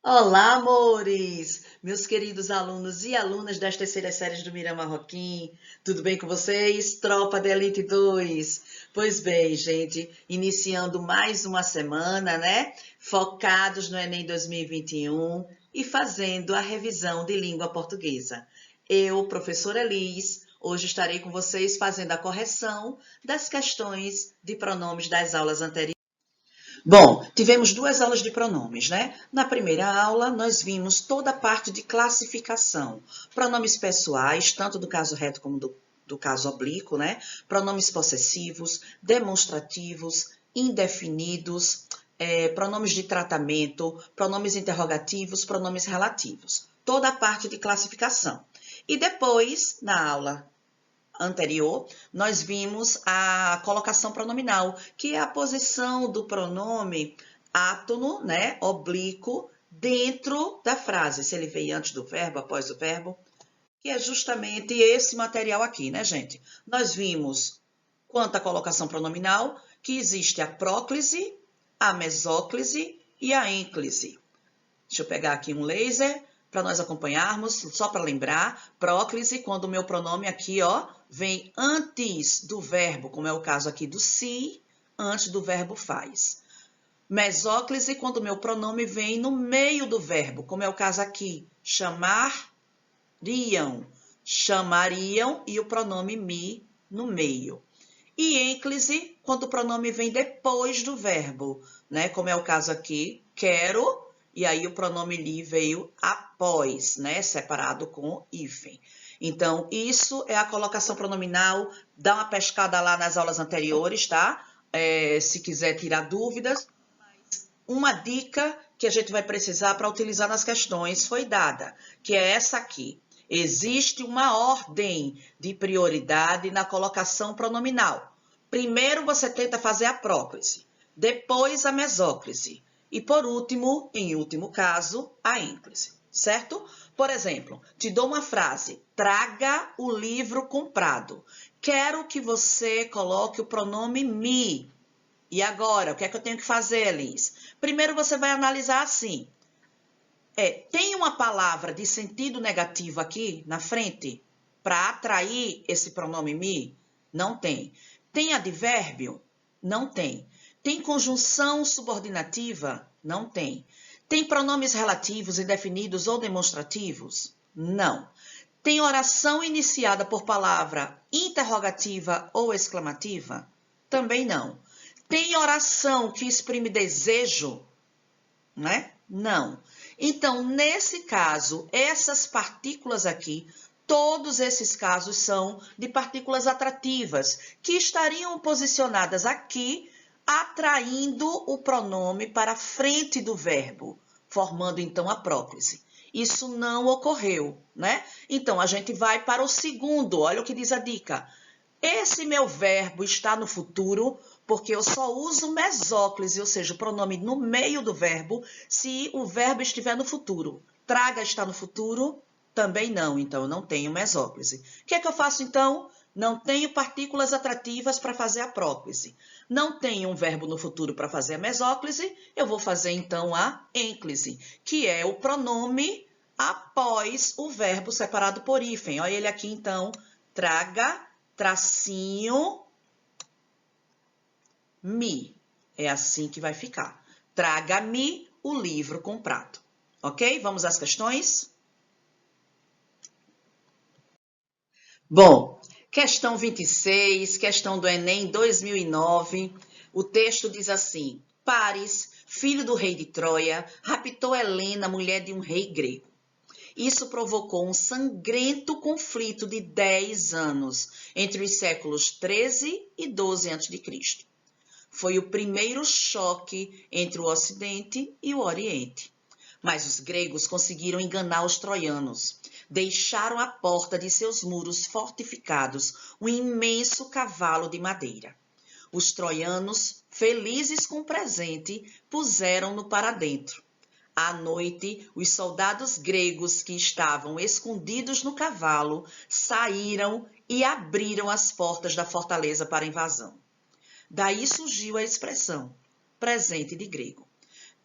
Olá, amores! Meus queridos alunos e alunas das terceiras séries do Mirama Roquim, tudo bem com vocês? Tropa de Elite 2. Pois bem, gente, iniciando mais uma semana, né? Focados no Enem 2021 e fazendo a revisão de língua portuguesa. Eu, professora Elis, hoje estarei com vocês fazendo a correção das questões de pronomes das aulas anteriores. Bom, tivemos duas aulas de pronomes, né? Na primeira aula, nós vimos toda a parte de classificação. Pronomes pessoais, tanto do caso reto como do caso oblíquo, né? Pronomes possessivos, demonstrativos, indefinidos, pronomes de tratamento, pronomes interrogativos, pronomes relativos. Toda a parte de classificação. E depois, na aula anterior, nós vimos a colocação pronominal, que é a posição do pronome átono, né, oblíquo, dentro da frase, se ele veio antes do verbo, após o verbo, que é justamente esse material aqui, né, gente? Nós vimos, quanto à colocação pronominal, que existe a próclise, a mesóclise e a ênclise. Deixa eu pegar aqui um laser para nós acompanharmos, só para lembrar, próclise, quando o meu pronome aqui, ó, vem antes do verbo, como é o caso aqui do se, antes do verbo faz. Mesóclise, quando o meu pronome vem no meio do verbo, como é o caso aqui, chamariam, chamariam e o pronome me no meio. E ênclise, quando o pronome vem depois do verbo, né? Como é o caso aqui, quero, e aí o pronome li veio após, né? Separado com hífen. Então, isso é a colocação pronominal. Dá uma pescada lá nas aulas anteriores, tá? Se quiser tirar dúvidas. Uma dica que a gente vai precisar para utilizar nas questões foi dada, que é essa aqui. Existe uma ordem de prioridade na colocação pronominal. Primeiro você tenta fazer a próclise, depois a mesóclise e, por último, em último caso, a ênclise, certo? Por exemplo, te dou uma frase, traga o livro comprado. Quero que você coloque o pronome me. E agora, o que é que eu tenho que fazer, Liz? Primeiro você vai analisar assim. Tem uma palavra de sentido negativo aqui na frente para atrair esse pronome me? Não tem. Tem advérbio? Não tem. Tem conjunção subordinativa? Não tem. Tem pronomes relativos, indefinidos ou demonstrativos? Não. Tem oração iniciada por palavra interrogativa ou exclamativa? Também não. Tem oração que exprime desejo? Né? Não. Então, nesse caso, essas partículas aqui, todos esses casos são de partículas atrativas, que estariam posicionadas aqui, atraindo o pronome para a frente do verbo, formando então a próclise. Isso não ocorreu, né? Então, a gente vai para o segundo, olha o que diz a dica. Esse meu verbo está no futuro porque eu só uso mesóclise, ou seja, o pronome no meio do verbo, se o verbo estiver no futuro. Traga está no futuro? Também não, então eu não tenho mesóclise. O que é que eu faço então? Não tenho partículas atrativas para fazer a próclise. Não tenho um verbo no futuro para fazer a mesóclise, eu vou fazer então a ênclise, que é o pronome após o verbo separado por hífen. Olha ele aqui então, traga, tracinho, me. É assim que vai ficar. Traga-me o livro comprado. Ok? Vamos às questões? Bom, questão 26, questão do Enem 2009. O texto diz assim: Paris, filho do rei de Troia, raptou Helena, mulher de um rei grego. Isso provocou um sangrento conflito de 10 anos entre os séculos 13 e 12 a.C. Foi o primeiro choque entre o Ocidente e o Oriente. Mas os gregos conseguiram enganar os troianos. Deixaram à porta de seus muros fortificados um imenso cavalo de madeira. Os troianos, felizes com o presente, puseram-no para dentro. À noite, os soldados gregos que estavam escondidos no cavalo saíram e abriram as portas da fortaleza para a invasão. Daí surgiu a expressão presente de grego.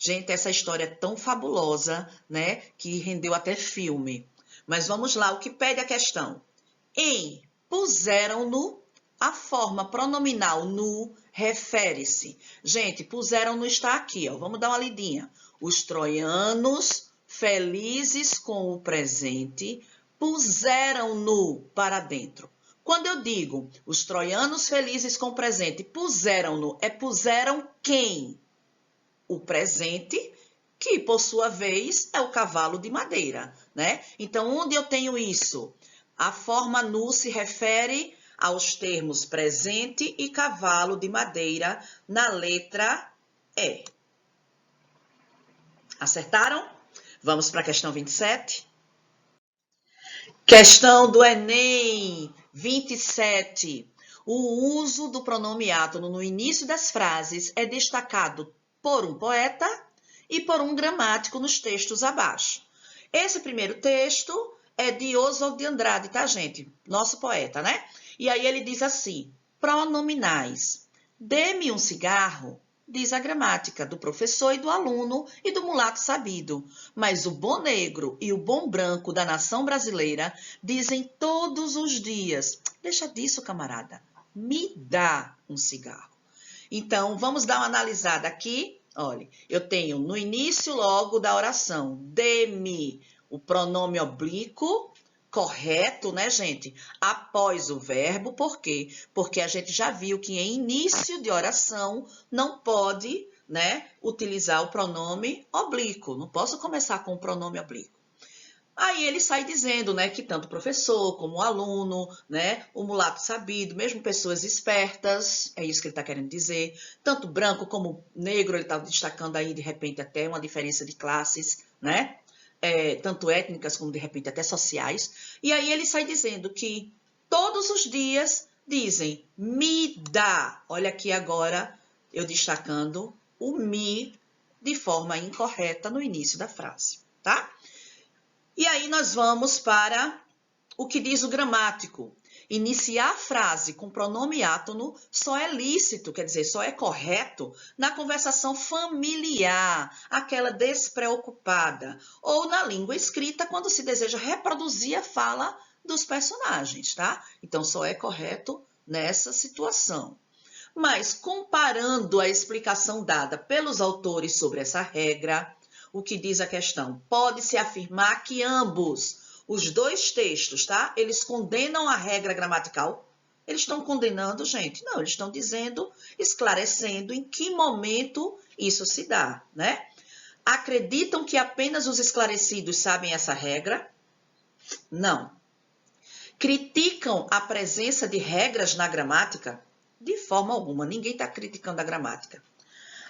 Gente, essa história é tão fabulosa, né, que rendeu até filme. Mas vamos lá, o que pede a questão? Em puseram-no, a forma pronominal no refere-se. Gente, puseram-no está aqui, ó. Vamos dar uma lidinha. Os troianos, felizes com o presente, puseram-no para dentro. Quando eu digo os troianos felizes com o presente, puseram-no, puseram quem? O presente, que por sua vez é o cavalo de madeira, né? Então, onde eu tenho isso? A forma nu se refere aos termos presente e cavalo de madeira na letra E. Acertaram? Vamos para a questão 27. Questão do Enem 27. O uso do pronome átono no início das frases é destacado por um poeta e por um gramático nos textos abaixo. Esse primeiro texto é de Oswald de Andrade, tá, gente? Nosso poeta, né? E aí ele diz assim, pronominais. Dê-me um cigarro, diz a gramática do professor e do aluno e do mulato sabido. Mas o bom negro e o bom branco da nação brasileira dizem todos os dias, deixa disso, camarada, me dá um cigarro. Então, vamos dar uma analisada aqui. Olha, eu tenho no início logo da oração, dê-me, o pronome oblíquo, correto, né, gente? Após o verbo, por quê? Porque a gente já viu que em início de oração não pode, né, utilizar o pronome oblíquo. Não posso começar com o pronome oblíquo. Aí ele sai dizendo, né, que tanto o professor como o aluno, né, o mulato sabido, mesmo pessoas espertas, é isso que ele está querendo dizer, tanto branco como negro, ele está destacando aí de repente até uma diferença de classes, né, tanto étnicas como de repente até sociais. E aí ele sai dizendo que todos os dias dizem me dá. Olha aqui agora eu destacando o me de forma incorreta no início da frase, tá? E aí nós vamos para o que diz o gramático. Iniciar a frase com pronome átono só é lícito, quer dizer, só é correto na conversação familiar, aquela despreocupada, ou na língua escrita, quando se deseja reproduzir a fala dos personagens, tá? Então, só é correto nessa situação. Mas, comparando a explicação dada pelos autores sobre essa regra, o que diz a questão? Pode-se afirmar que ambos, os dois textos, tá? Eles condenam a regra gramatical. Eles estão condenando, gente? Não, eles estão dizendo, esclarecendo em que momento isso se dá, né? Acreditam que apenas os esclarecidos sabem essa regra? Não. Criticam a presença de regras na gramática? De forma alguma, ninguém está criticando a gramática.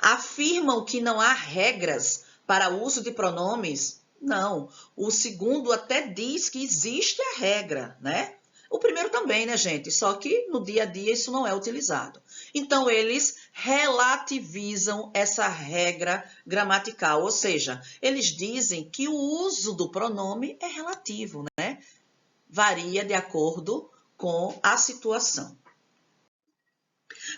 Afirmam que não há regras para o uso de pronomes? Não. O segundo até diz que existe a regra, né? O primeiro também, né, gente? Só que no dia a dia isso não é utilizado. Então, eles relativizam essa regra gramatical, ou seja, eles dizem que o uso do pronome é relativo, né? Varia de acordo com a situação.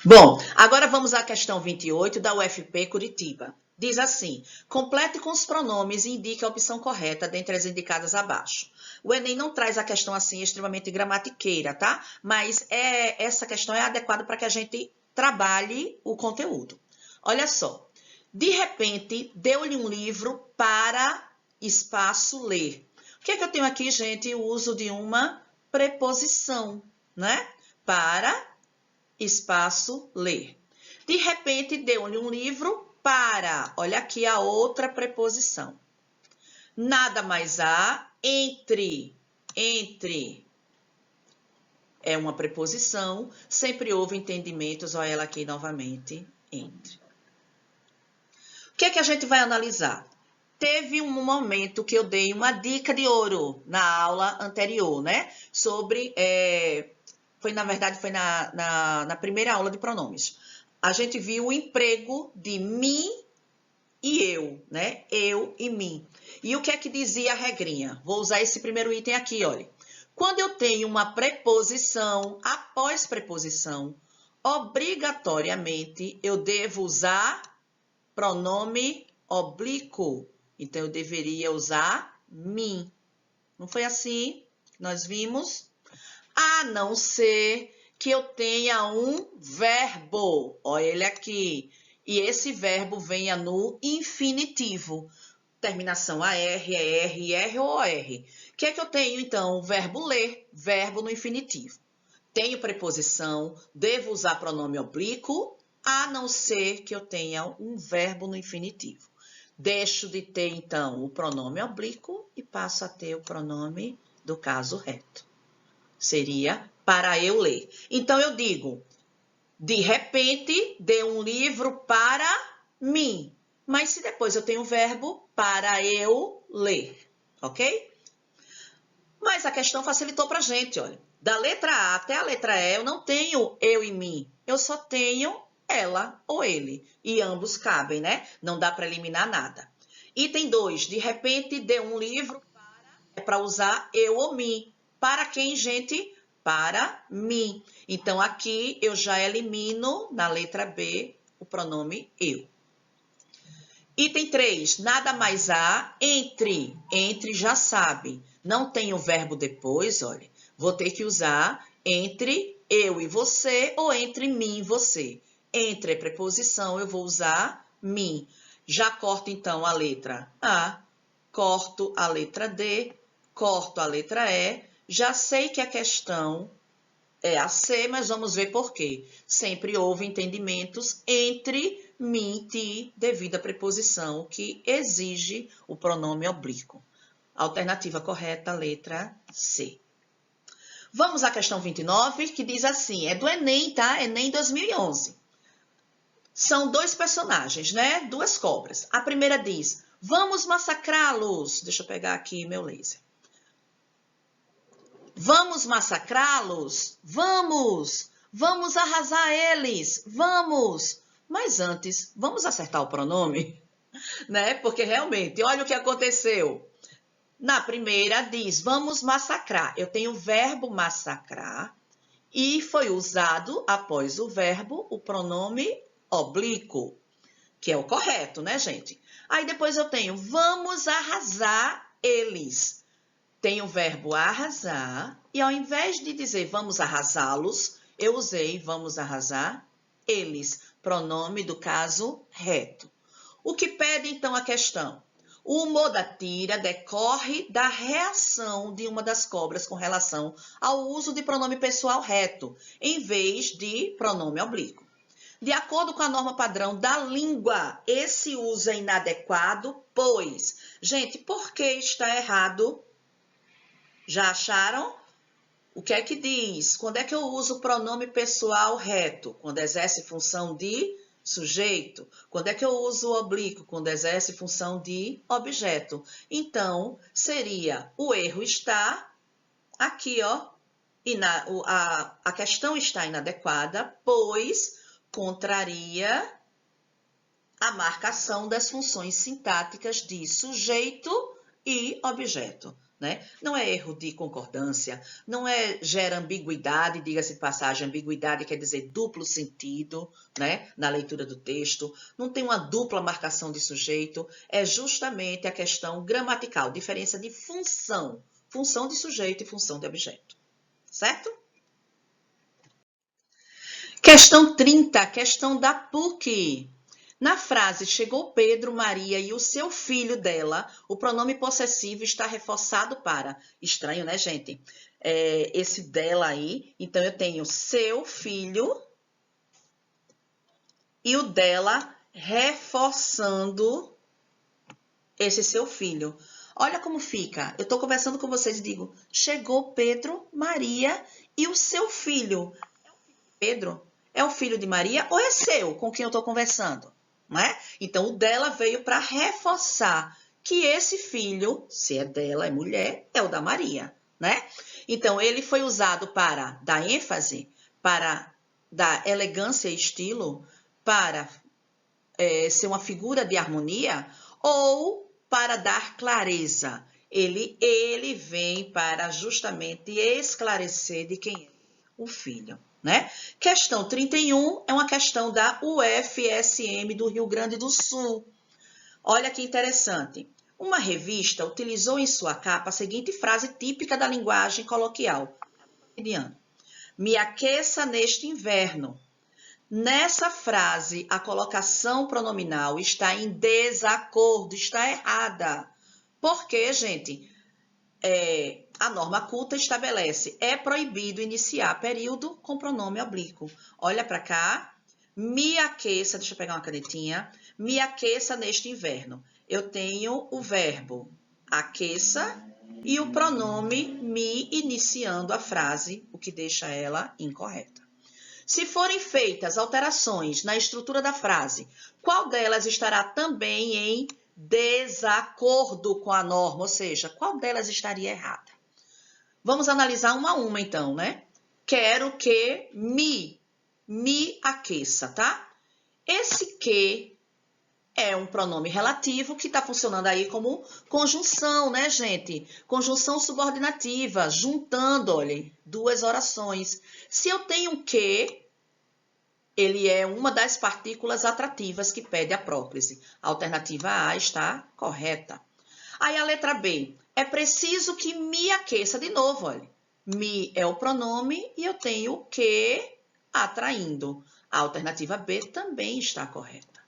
Bom, agora vamos à questão 28 da UFP Curitiba. Diz assim, complete com os pronomes e indique a opção correta dentre as indicadas abaixo. O Enem não traz a questão assim extremamente gramatiqueira, tá? Mas essa questão é adequada para que a gente trabalhe o conteúdo. Olha só, de repente, deu-lhe um livro para espaço ler. O que é que eu tenho aqui, gente? O uso de uma preposição, né? Para espaço ler. De repente, deu-lhe um livro para. Olha aqui a outra preposição. Nada mais há entre. Entre é uma preposição. Sempre houve entendimentos. Olha ela aqui novamente. Entre. O que é que a gente vai analisar? Teve um momento que eu dei uma dica de ouro na aula anterior, né? Sobre... na verdade, foi na primeira aula de pronomes. A gente viu o emprego de mim e eu, né? Eu e mim. E o que é que dizia a regrinha? Vou usar esse primeiro item aqui, olha. Quando eu tenho uma preposição, após preposição, obrigatoriamente eu devo usar pronome oblíquo. Então, eu deveria usar mim. Não foi assim que nós vimos? A não ser que eu tenha um verbo. Olha ele aqui. E esse verbo venha no infinitivo. Terminação AR, ER, IR ou OR. O que é que eu tenho, então? O verbo ler, verbo no infinitivo. Tenho preposição, devo usar pronome oblíquo, a não ser que eu tenha um verbo no infinitivo. Deixo de ter, então, o pronome oblíquo e passo a ter o pronome do caso reto. Seria para eu ler. Então, eu digo, de repente, dê um livro para mim. Mas se depois eu tenho o verbo para eu ler, ok? Mas a questão facilitou para a gente, olha. Da letra A até a letra E, eu não tenho eu e mim. Eu só tenho ela ou ele. E ambos cabem, né? Não dá para eliminar nada. Item 2. De repente, dê um livro para usar eu ou mim. Para quem, gente? Para mim. Então, aqui eu já elimino, na letra B, o pronome eu. Item 3. Nada mais há entre. Entre já sabe. Não tem o verbo depois, olha. Vou ter que usar entre eu e você ou entre mim e você. Entre é preposição, eu vou usar mim. Já corto, então, a letra A. Corto a letra D. Corto a letra E. Já sei que a questão é a C, mas vamos ver por quê. Sempre houve entendimentos entre mim e ti devido à preposição que exige o pronome oblíquo. Alternativa correta, letra C. Vamos à questão 29, que diz assim, é do Enem, tá? Enem 2011. São dois personagens, né? Duas cobras. A primeira diz, vamos massacrá-los. Deixa eu pegar aqui meu laser. Vamos massacrá-los? Vamos! Vamos arrasar eles! Vamos! Mas antes, vamos acertar o pronome? Né? Porque realmente, olha o que aconteceu. Na primeira diz, vamos massacrar. Eu tenho o verbo massacrar e foi usado, após o verbo, o pronome oblíquo, que é o correto, né, gente? Aí depois eu tenho, vamos arrasar eles. Tem o verbo arrasar e ao invés de dizer vamos arrasá-los, eu usei vamos arrasar eles, pronome do caso reto. O que pede então a questão? O humor da tira decorre da reação de uma das cobras com relação ao uso de pronome pessoal reto, em vez de pronome oblíquo. De acordo com a norma padrão da língua, esse uso é inadequado, pois... Gente, por que está errado? Já acharam? O que é que diz? Quando é que eu uso o pronome pessoal reto? Quando exerce função de sujeito. Quando é que eu uso o oblíquo? Quando exerce função de objeto. Então, seria o erro está aqui, ó. E a questão está inadequada, pois contraria a marcação das funções sintáticas de sujeito e objeto. Né? Não é erro de concordância, não gera ambiguidade, diga-se de passagem, ambiguidade quer dizer duplo sentido, né? Na leitura do texto, não tem uma dupla marcação de sujeito, é justamente a questão gramatical, diferença de função, função de sujeito e função de objeto, certo? Questão 30, questão da PUC. Na frase, chegou Pedro, Maria e o seu filho dela, o pronome possessivo está reforçado para... Estranho, né, gente? Esse dela aí. Então, eu tenho seu filho e o dela reforçando esse seu filho. Olha como fica. Eu estou conversando com vocês e digo, chegou Pedro, Maria e o seu filho. Pedro, é o filho de Maria ou é seu com quem eu estou conversando? Né? Então, o dela veio para reforçar que esse filho, se é dela, é mulher, é o da Maria. Né? Então, ele foi usado para dar ênfase, para dar elegância e estilo, para ser uma figura de harmonia ou para dar clareza. Ele vem para justamente esclarecer de quem é o filho. Né? Questão 31 é uma questão da UFSM do Rio Grande do Sul. Olha que interessante. Uma revista utilizou em sua capa a seguinte frase típica da linguagem coloquial. Me aqueça neste inverno. Nessa frase, a colocação pronominal está em desacordo, está errada. Por quê, gente? A norma culta estabelece, é proibido iniciar período com pronome oblíquo. Olha para cá, me aqueça, deixa eu pegar uma canetinha, me aqueça neste inverno. Eu tenho o verbo aqueça e o pronome me iniciando a frase, o que deixa ela incorreta. Se forem feitas alterações na estrutura da frase, qual delas estará também em desacordo com a norma, ou seja, qual delas estaria errada? Vamos analisar uma a uma, então, né? Quero que me aqueça, tá? Esse que é um pronome relativo que está funcionando aí como conjunção, né, gente? Conjunção subordinativa, juntando, olha, duas orações. Se eu tenho um que, ele é uma das partículas atrativas que pede a próclise. A alternativa A está correta. Aí a letra B. É preciso que me aqueça de novo, olha. Me é o pronome e eu tenho o que atraindo. A alternativa B também está correta.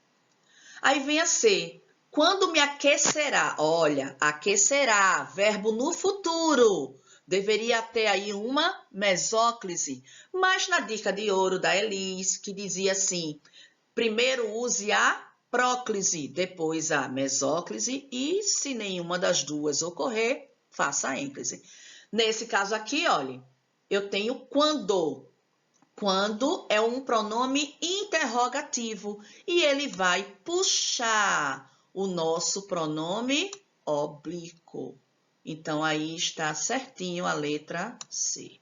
Aí vem a C. Quando me aquecerá? Olha, aquecerá, verbo no futuro. Deveria ter aí uma mesóclise. Mas na dica de ouro da Elis, que dizia assim, primeiro use a próclise, depois a mesóclise e, se nenhuma das duas ocorrer, faça a ênclise. Nesse caso aqui, olha, eu tenho quando. Quando é um pronome interrogativo e ele vai puxar o nosso pronome oblíquo. Então, aí está certinho a letra C.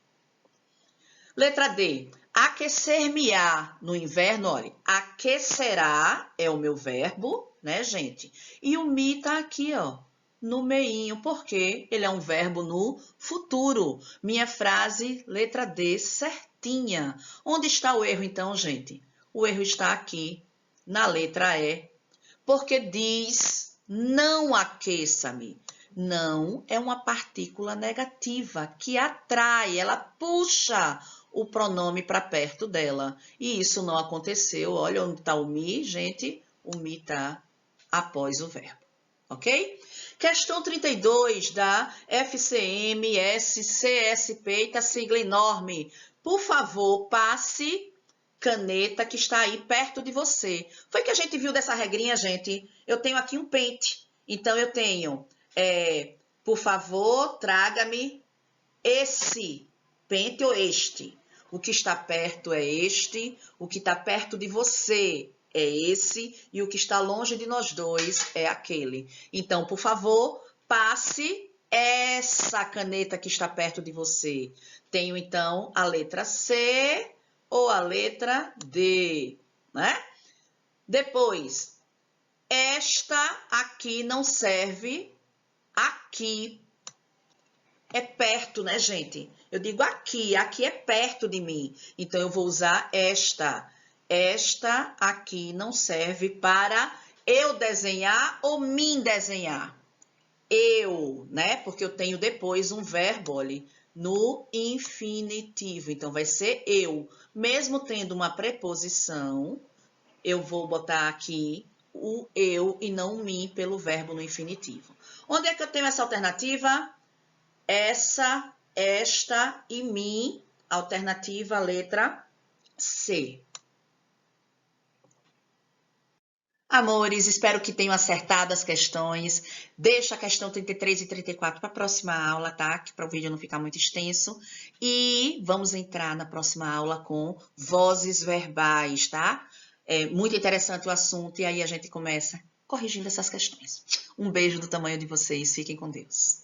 Letra D. Aquecer-me-á no inverno, olha, aquecerá é o meu verbo, né, gente? E o me está aqui, ó, no meinho, porque ele é um verbo no futuro. Minha frase, letra D, certinha. Onde está o erro, então, gente? O erro está aqui, na letra E, porque diz, não aqueça-me. Não é uma partícula negativa que atrai, ela puxa o pronome para perto dela. E isso não aconteceu. Olha onde está o me, gente. O me está após o verbo. Ok? Questão 32 da FCM SCSP, eita sigla enorme. Por favor, passe caneta que está aí perto de você. Foi que a gente viu dessa regrinha, gente? Eu tenho aqui um pente. Então, eu tenho, por favor, traga-me esse pente ou este. O que está perto é este, o que está perto de você é esse e o que está longe de nós dois é aquele. Então, por favor, passe essa caneta que está perto de você. Tenho, então, a letra C ou a letra D, né? Depois, esta aqui não serve aqui. É perto, né, gente? Eu digo aqui é perto de mim. Então, eu vou usar esta. Esta aqui não serve para eu desenhar ou mim desenhar. Eu, né? Porque eu tenho depois um verbo ali no infinitivo. Então, vai ser eu. Mesmo tendo uma preposição, eu vou botar aqui o eu e não o mim pelo verbo no infinitivo. Onde é que eu tenho essa alternativa? Essa, esta e mim, alternativa letra C. Amores, espero que tenham acertado as questões. Deixa a questão 33 e 34 para a próxima aula, tá? Que para o vídeo não ficar muito extenso. E vamos entrar na próxima aula com vozes verbais, tá? É muito interessante o assunto e aí a gente começa corrigindo essas questões. Um beijo do tamanho de vocês. Fiquem com Deus.